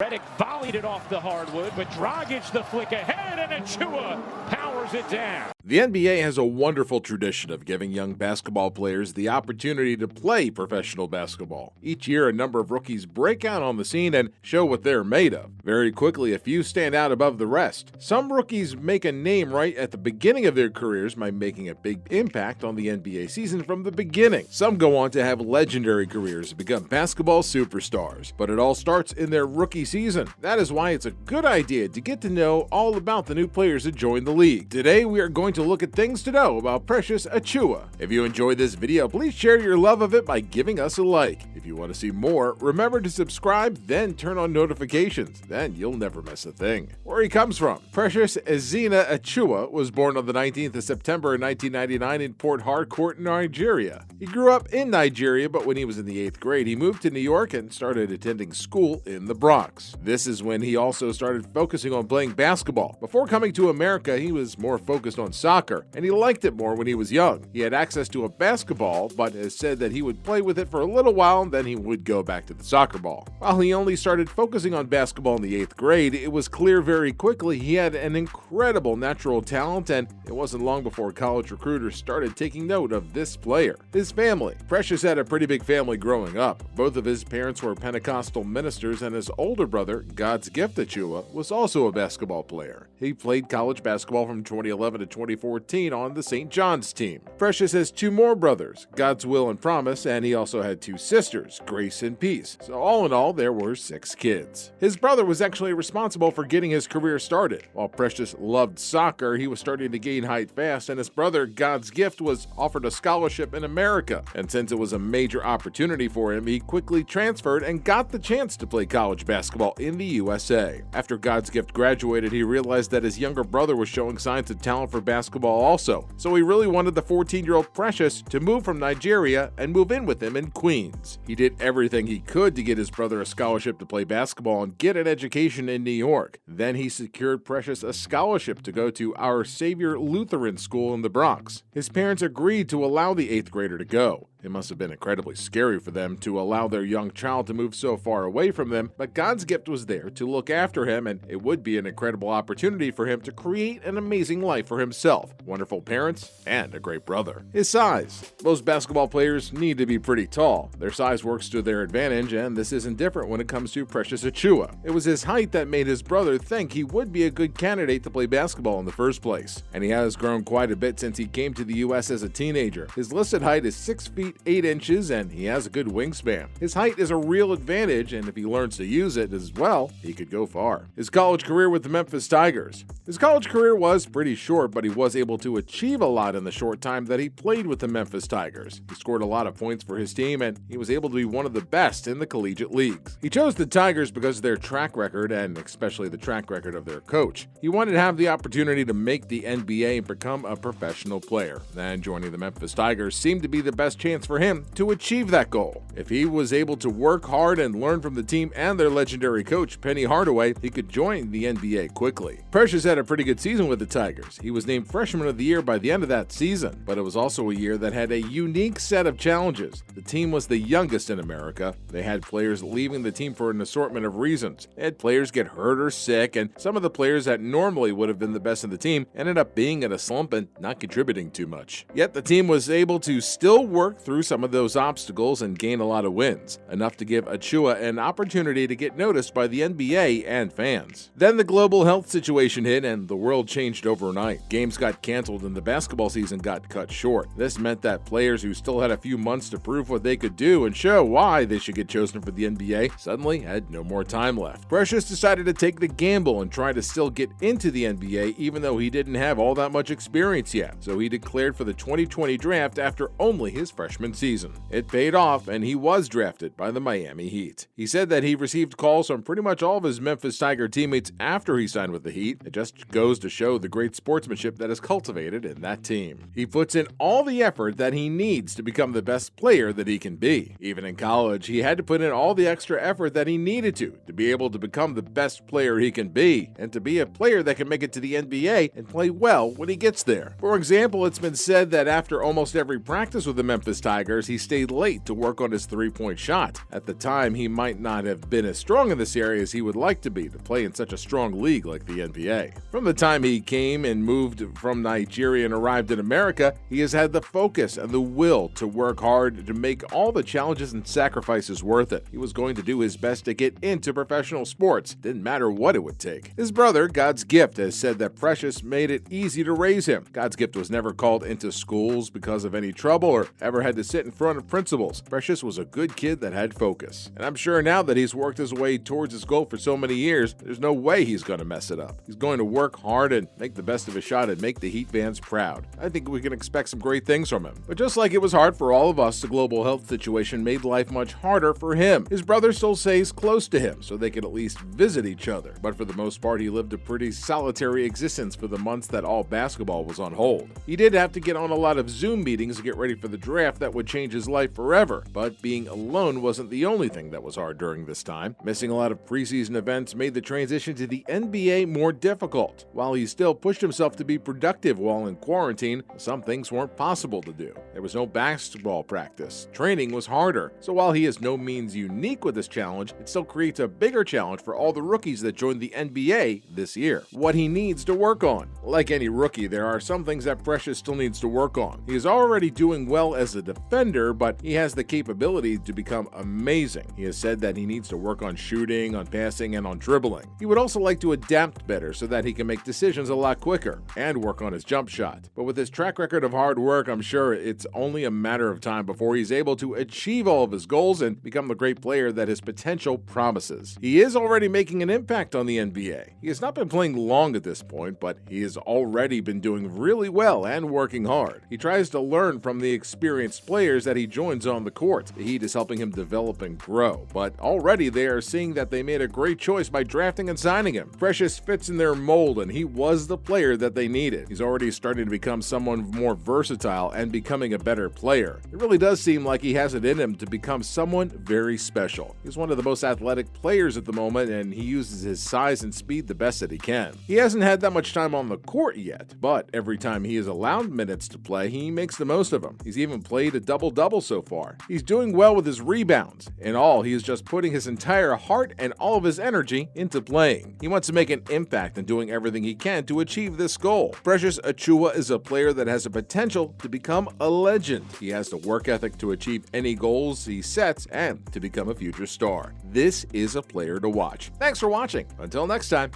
Redick volleyed it off the hardwood, but Dragic the flick ahead, and Achiuwa powers it down. The NBA has a wonderful tradition of giving young basketball players the opportunity to play professional basketball. Each year, a number of rookies break out on the scene and show what they're made of. Very quickly, a few stand out above the rest. Some rookies make a name right at the beginning of their careers by making a big impact on the NBA season from the beginning. Some go on to have legendary careers and become basketball superstars, but it all starts in their rookie season. That is why it's a good idea to get to know all about the new players that join the league. Today, we are going to look at things to know about Precious Achiuwa. If you enjoyed this video, please share your love of it by giving us a like. If you want to see more, remember to subscribe, then turn on notifications. Then you'll never miss a thing. Where he comes from. Precious Ezinne Achiuwa was born on the 19th of September 1999 in Port Harcourt, Nigeria. He grew up in Nigeria, but when he was in the 8th grade, he moved to New York and started attending school in the Bronx. This is when he also started focusing on playing basketball. Before coming to America, he was more focused on soccer, and he liked it more when he was young. He had access to a basketball, but has said that he would play with it for a little while and then he would go back to the soccer ball. While he only started focusing on basketball in the 8th grade, it was clear very quickly he had an incredible natural talent, and it wasn't long before college recruiters started taking note of this player. His family. Precious had a pretty big family growing up. Both of his parents were Pentecostal ministers, and his older brother, God's Gift Achiuwa, was also a basketball player. He played college basketball from 2011 to 2014 on the St. John's team. Precious has two more brothers, God's Will and Promise, and he also had two sisters, Grace and Peace. So all in all, there were 6 kids. His brother was actually responsible for getting his career started. While Precious loved soccer, he was starting to gain height fast, and his brother, God's Gift, was offered a scholarship in America. And since it was a major opportunity for him, he quickly transferred and got the chance to play college basketball in the USA. After God's Gift graduated, he realized that his younger brother was showing signs of talent for basketball also, so he really wanted the 14-year-old Precious to move from Nigeria and move in with him in Queens. He did everything he could to get his brother a scholarship to play basketball and get an education in New York. Then he secured Precious a scholarship to go to Our Savior Lutheran School in the Bronx. His parents agreed to allow the 8th grader to go. It must have been incredibly scary for them to allow their young child to move so far away from them, but God's Gift was there to look after him, and it would be an incredible opportunity for him to create an amazing life for himself, wonderful parents, and a great brother. His size. Most basketball players need to be pretty tall. Their size works to their advantage, and this isn't different when it comes to Precious Achiuwa. It was his height that made his brother think he would be a good candidate to play basketball in the first place, and he has grown quite a bit since he came to the U.S. as a teenager. His listed height is 6 feet 8 inches, and he has a good wingspan. His height is a real advantage, and if he learns to use it as well, he could go far. His college career with the Memphis Tigers. His college career was pretty short, but he was able to achieve a lot in the short time that he played with the Memphis Tigers. He scored a lot of points for his team, and he was able to be one of the best in the collegiate leagues. He chose the Tigers because of their track record, and especially the track record of their coach. He wanted to have the opportunity to make the NBA and become a professional player, and joining the Memphis Tigers seemed to be the best chance for him to achieve that goal. If he was able to work hard and learn from the team and their legendary coach, Penny Hardaway, he could join the NBA quickly. Precious had a pretty good season with the Tigers. He was named Freshman of the Year by the end of that season, but it was also a year that had a unique set of challenges. The team was the youngest in America. They had players leaving the team for an assortment of reasons. They had players get hurt or sick, and some of the players that normally would have been the best in the team ended up being in a slump and not contributing too much. Yet the team was able to still work through some of those obstacles and gain a lot of wins, enough to give Achiuwa an opportunity to get noticed by the NBA and fans. Then the global health situation hit and the world changed overnight. Games got canceled and the basketball season got cut short. This meant that players who still had a few months to prove what they could do and show why they should get chosen for the NBA suddenly had no more time left. Precious decided to take the gamble and try to still get into the NBA even though he didn't have all that much experience yet, so he declared for the 2020 draft after only his freshman season. It paid off, and he was drafted by the Miami Heat. He said that he received calls from pretty much all of his Memphis Tiger teammates after he signed with the Heat. It just goes to show the great sportsmanship that is cultivated in that team. He puts in all the effort that he needs to become the best player that he can be. Even Even in college, he had to put in all the extra effort that he needed to be able to become the best player he can be, and to be a player that can make it to the NBA and play well when he gets there. For example, it's been said that after almost every practice with the Memphis Tigers, he stayed late to work on his three-point shot. At the time, he might not have been as strong in this area as he would like to be to play in such a strong league like the NBA. From the time he came and moved from Nigeria and arrived in America, he has had the focus and the will to work hard to make all the challenges and sacrifices worth it. He was going to do his best to get into professional sports, didn't matter what it would take. His brother, God's Gift, has said that Precious made it easy to raise him. God's Gift was never called into schools because of any trouble or ever had to sit in front of principals. Precious was a good kid that had focus. And I'm sure now that he's worked his way towards his goal for so many years, there's no way he's going to mess it up. He's going to work hard and make the best of his shot and make the Heat fans proud. I think we can expect some great things from him. But just like it was hard for all of us, the global health situation made life much harder for him. His brother still stays close to him so they could at least visit each other. But for the most part, he lived a pretty solitary existence for the months that all basketball was on hold. He did have to get on a lot of Zoom meetings to get ready for the draft that would change his life forever. But being alone wasn't the only thing that was hard during this time. Missing a lot of preseason events made the transition to the NBA more difficult. While he still pushed himself to be productive while in quarantine, some things weren't possible to do. There was no basketball practice. Training was harder. So while he is no means unique with this challenge, it still creates a bigger challenge for all the rookies that joined the NBA this year. What he needs to work on. Like any rookie, there are some things that Precious still needs to work on. He is already doing well as a defender, but he has the capability to become amazing. He has said that he needs to work on shooting, on passing, and on dribbling. He would also like to adapt better so that he can make decisions a lot quicker and work on his jump shot. But with his track record of hard work, I'm sure it's only a matter of time before he's able to achieve all of his goals and become the great player that his potential promises. He is already making an impact on the NBA. He has not been playing long at this point, but he has already been doing really well and working hard. He tries to learn from the experienced players that he joins on the court. The Heat is helping him develop and grow, but already they are seeing that they made a great choice by drafting and signing him. Precious fits in their mold, and he was the player that they needed. He's already starting to become someone more versatile and becoming a better player. It really does seem like he has it in him to become someone very special. He's one of the most athletic players at the moment, and he uses his size and speed the best that he can. He hasn't had that much time on the court yet, but every time he is allowed minutes to play, he makes the most of them. He's even played a double-double so far. He's doing well with his rebounds. In all, he is just putting his entire heart and all of his energy into playing. He wants to make an impact and doing everything he can to achieve this goal. Precious Achiuwa is a player that has the potential to become a legend. He has the work ethic to achieve any goals he sets and to become a future star. This is a player to watch. Thanks for watching. Until next time.